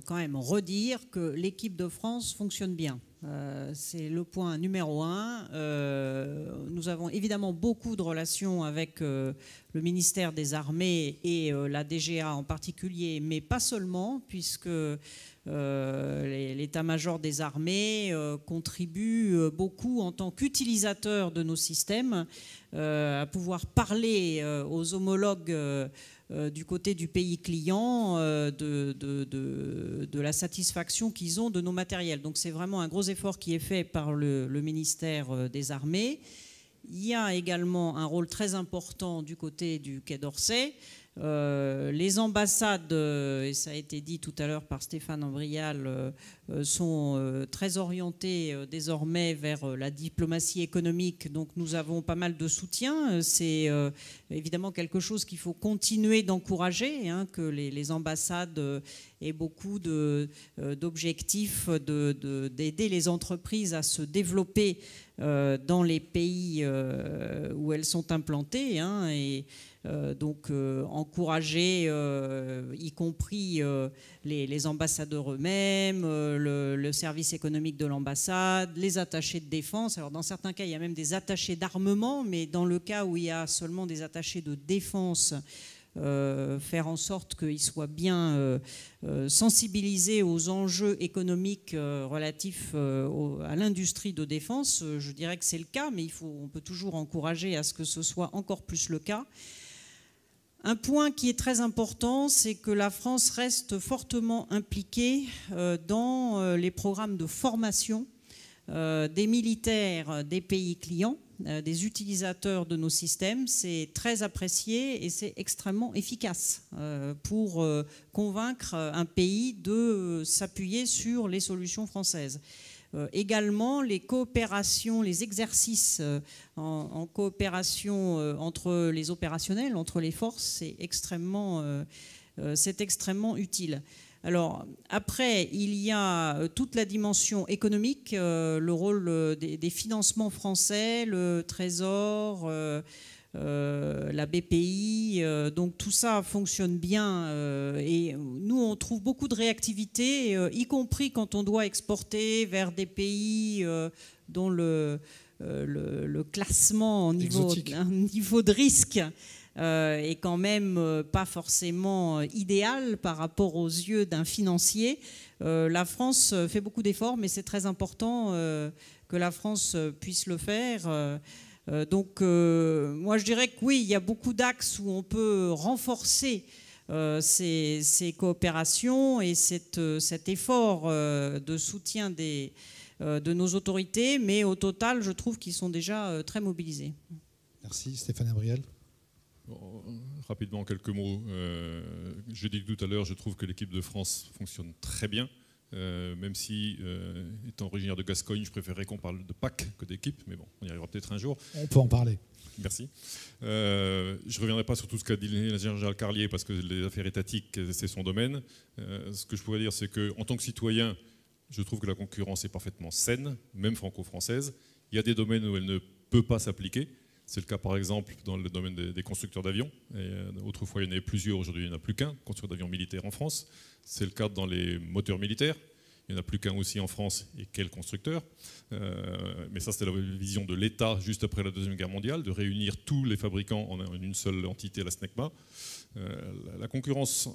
quand même redire que l'équipe de France fonctionne bien. C'est le point numéro 1. Nous avons évidemment beaucoup de relations avec le ministère des Armées et la DGA en particulier, mais pas seulement, puisque l'état-major des armées contribue beaucoup en tant qu'utilisateur de nos systèmes à pouvoir parler aux homologues du côté du pays client de la satisfaction qu'ils ont de nos matériels. Donc c'est vraiment un gros effort qui est fait par le ministère des Armées. Il y a également un rôle très important du côté du Quai d'Orsay. Les ambassades, et ça a été dit tout à l'heure par Stéphane Ambrial, sont très orientées désormais vers la diplomatie économique. Donc nous avons pas mal de soutien. C'est évidemment quelque chose qu'il faut continuer d'encourager, que les ambassades aient beaucoup d'objectifs d'aider les entreprises à se développer dans les pays où elles sont implantées, et donc encourager, y compris les ambassadeurs eux-mêmes, le service économique de l'ambassade, les attachés de défense. Alors dans certains cas, il y a même des attachés d'armement, mais dans le cas où il y a seulement des attachés de défense, faire en sorte qu'ils soient bien sensibilisés aux enjeux économiques relatifs à l'industrie de défense. Je dirais que c'est le cas, mais on peut toujours encourager à ce que ce soit encore plus le cas. Un point qui est très important, c'est que la France reste fortement impliquée dans les programmes de formation des militaires des pays clients, des utilisateurs de nos systèmes. C'est très apprécié et c'est extrêmement efficace pour convaincre un pays de s'appuyer sur les solutions françaises. Également, les coopérations, les exercices en coopération entre les opérationnels, entre les forces, c'est extrêmement utile. Alors, après, il y a toute la dimension économique, le rôle des financements français, le Trésor, la BPI, donc tout ça fonctionne bien et nous on trouve beaucoup de réactivité, y compris quand on doit exporter vers des pays dont le classement au niveau de risque est quand même pas forcément idéal par rapport aux yeux d'un financier. La France fait beaucoup d'efforts, mais c'est très important que la France puisse le faire. Donc, moi, je dirais que oui, il y a beaucoup d'axes où on peut renforcer ces coopérations et cet effort de soutien de nos autorités, mais au total, je trouve qu'ils sont déjà très mobilisés. Merci. Stéphane Abriel. Rapidement, en quelques mots. Je dis tout à l'heure, je trouve que l'équipe de France fonctionne très bien. Même si, étant originaire de Gascogne, je préférerais qu'on parle de PAC que d'équipe, mais bon, on y arrivera peut-être un jour. On peut en parler. Merci. Je ne reviendrai pas sur tout ce qu'a dit l'ingénieur Gérald Carlier, parce que les affaires étatiques, c'est son domaine. Ce que je pourrais dire, c'est qu'en tant que citoyen, je trouve que la concurrence est parfaitement saine, même franco-française. Il y a des domaines où elle ne peut pas s'appliquer. C'est le cas, par exemple, dans le domaine des constructeurs d'avions. Autrefois, il y en avait plusieurs, aujourd'hui, il n'y en a plus qu'un, constructeur d'avions militaires en France. C'est le cas dans les moteurs militaires. Il n'y en a plus qu'un aussi en France, et quel constructeur. Mais ça, c'était la vision de l'État juste après la Deuxième Guerre mondiale, de réunir tous les fabricants en une seule entité, la SNECMA. La concurrence,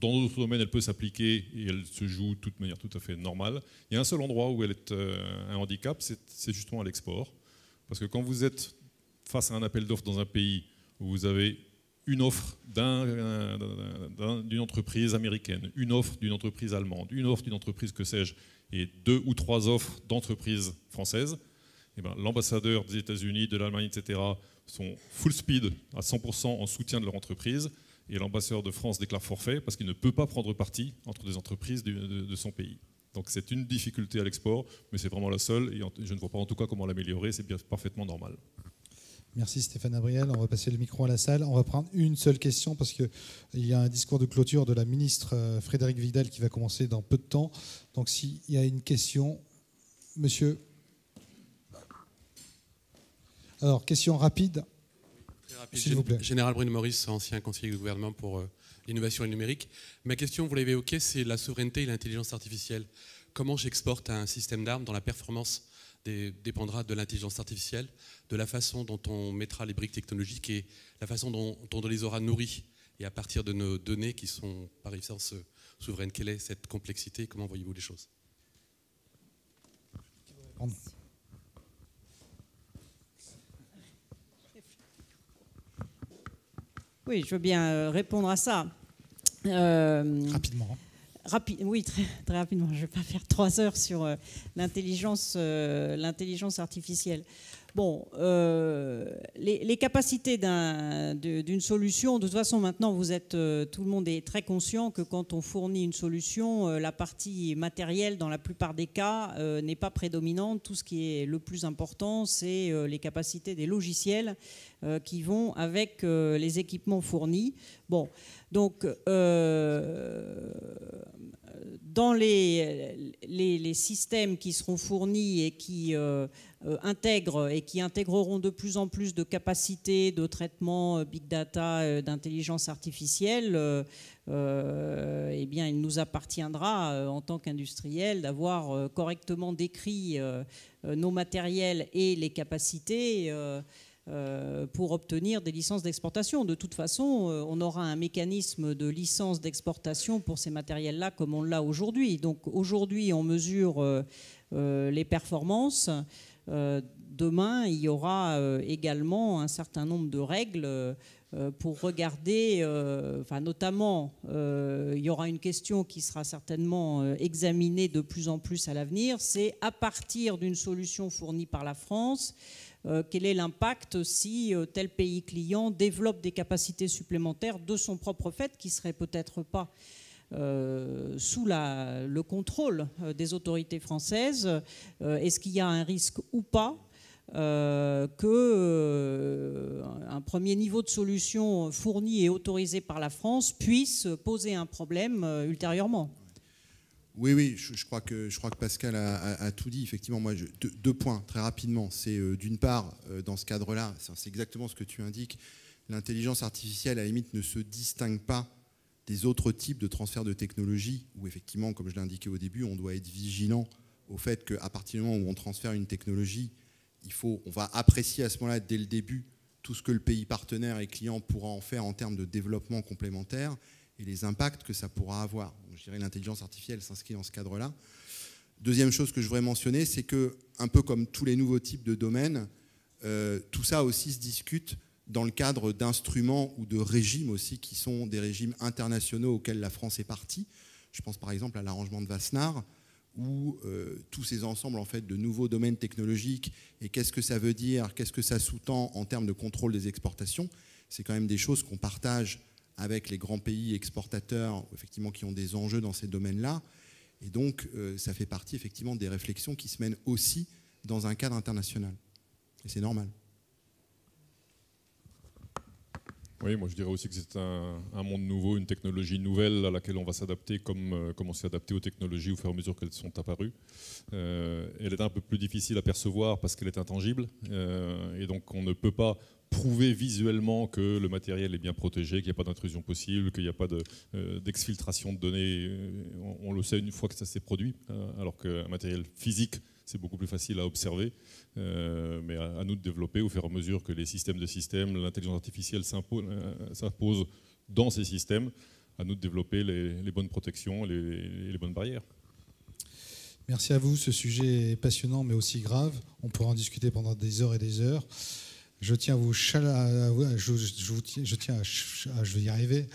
dans d'autres domaines, elle peut s'appliquer et elle se joue de toute manière tout à fait normale. Il y a un seul endroit où elle est un handicap, c'est justement à l'export. Parce que quand vous êtes face à un appel d'offres dans un pays où vous avez une offre d'une entreprise américaine, une offre d'une entreprise allemande, une offre d'une entreprise que sais-je, et 2 ou 3 offres d'entreprises françaises, eh ben, l'ambassadeur des États-Unis, de l'Allemagne, etc. sont full speed à 100% en soutien de leur entreprise, et l'ambassadeur de France déclare forfait parce qu'il ne peut pas prendre parti entre des entreprises de son pays. Donc c'est une difficulté à l'export, mais c'est vraiment la seule, et je ne vois pas en tout cas comment l'améliorer, c'est bien parfaitement normal. Merci Stéphane Abriel. On va passer le micro à la salle. On va prendre une seule question parce qu'il y a un discours de clôture de la ministre Frédérique Vidal qui va commencer dans peu de temps. Donc s'il y a une question, monsieur. Alors, question rapide. Très rapide. S'il vous plaît. Général Bruno Maurice, ancien conseiller du gouvernement pour l'innovation et le numérique. Ma question, vous l'avez évoqué, c'est la souveraineté et l'intelligence artificielle. Comment j'exporte un système d'armes dont la performance dépendra de l'intelligence artificielle, de la façon dont on mettra les briques technologiques et la façon dont on les aura nourries, et à partir de nos données qui sont par essence souveraines. Quelle est cette complexité? Comment voyez-vous les choses? Oui, je veux bien répondre à ça. Rapidement. Oui, très rapidement. Je ne vais pas faire 3 heures sur l'intelligence artificielle. Bon, les capacités d'une solution, de toute façon, maintenant, tout le monde est très conscient que quand on fournit une solution, la partie matérielle, dans la plupart des cas, n'est pas prédominante. Tout ce qui est le plus important, c'est les capacités des logiciels qui vont avec les équipements fournis. Bon, donc, dans les systèmes qui seront fournis et qui intégreront de plus en plus de capacités de traitement big data, d'intelligence artificielle, eh bien, il nous appartiendra en tant qu'industriels d'avoir correctement décrit nos matériels et les capacités pour obtenir des licences d'exportation. De toute façon, on aura un mécanisme de licence d'exportation pour ces matériels-là comme on l'a aujourd'hui. Donc aujourd'hui, on mesure les performances. Demain, il y aura également un certain nombre de règles pour regarder, notamment, il y aura une question qui sera certainement examinée de plus en plus à l'avenir, c'est à partir d'une solution fournie par la France, quel est l'impact si tel pays client développe des capacités supplémentaires de son propre fait, qui ne seraient peut-être pas sous le contrôle des autorités françaises. Est-ce qu'il y a un risque ou pas qu'un premier niveau de solution fourni et autorisé par la France puisse poser un problème ultérieurement? Oui, je crois que Pascal a tout dit. Effectivement, moi, deux points très rapidement. C'est d'une part, dans ce cadre-là, c'est exactement ce que tu indiques, l'intelligence artificielle, à la limite, ne se distingue pas des autres types de transfert de technologie, où effectivement, comme je l'ai indiqué au début, on doit être vigilant au fait qu'à partir du moment où on transfère une technologie, on va apprécier à ce moment-là, dès le début, tout ce que le pays partenaire et client pourra en faire en termes de développement complémentaire et les impacts que ça pourra avoir. Donc, je dirais que l'intelligence artificielle s'inscrit dans ce cadre-là. Deuxième chose que je voudrais mentionner, c'est que, un peu comme tous les nouveaux types de domaines, tout ça aussi se discute dans le cadre d'instruments ou de régimes aussi qui sont des régimes internationaux auxquels la France est partie. Je pense par exemple à l'arrangement de Wassenaar, où tous ces ensembles en fait, de nouveaux domaines technologiques et qu'est-ce que ça veut dire, qu'est-ce que ça sous-tend en termes de contrôle des exportations, c'est quand même des choses qu'on partage avec les grands pays exportateurs effectivement, qui ont des enjeux dans ces domaines-là. Et donc, ça fait partie effectivement des réflexions qui se mènent aussi dans un cadre international. Et c'est normal. Oui, moi je dirais aussi que c'est un monde nouveau, une technologie nouvelle à laquelle on va s'adapter comme on s'est adapté aux technologies au fur et à mesure qu'elles sont apparues. Elle est un peu plus difficile à percevoir parce qu'elle est intangible et donc on ne peut pas prouver visuellement que le matériel est bien protégé, qu'il n'y a pas d'intrusion possible, qu'il n'y a pas d'exfiltration de données. On le sait une fois que ça s'est produit, alors qu'un matériel physique, c'est beaucoup plus facile à observer, mais à nous de développer au fur et à mesure que les systèmes de systèmes, l'intelligence artificielle s'impose dans ces systèmes, à nous de développer les bonnes protections, les bonnes barrières. Merci à vous, ce sujet est passionnant mais aussi grave. On pourra en discuter pendant des heures et des heures. Je tiens à vous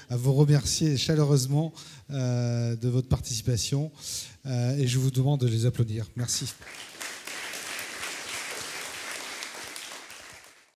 à vous remercier chaleureusement de votre participation et je vous demande de les applaudir. Merci.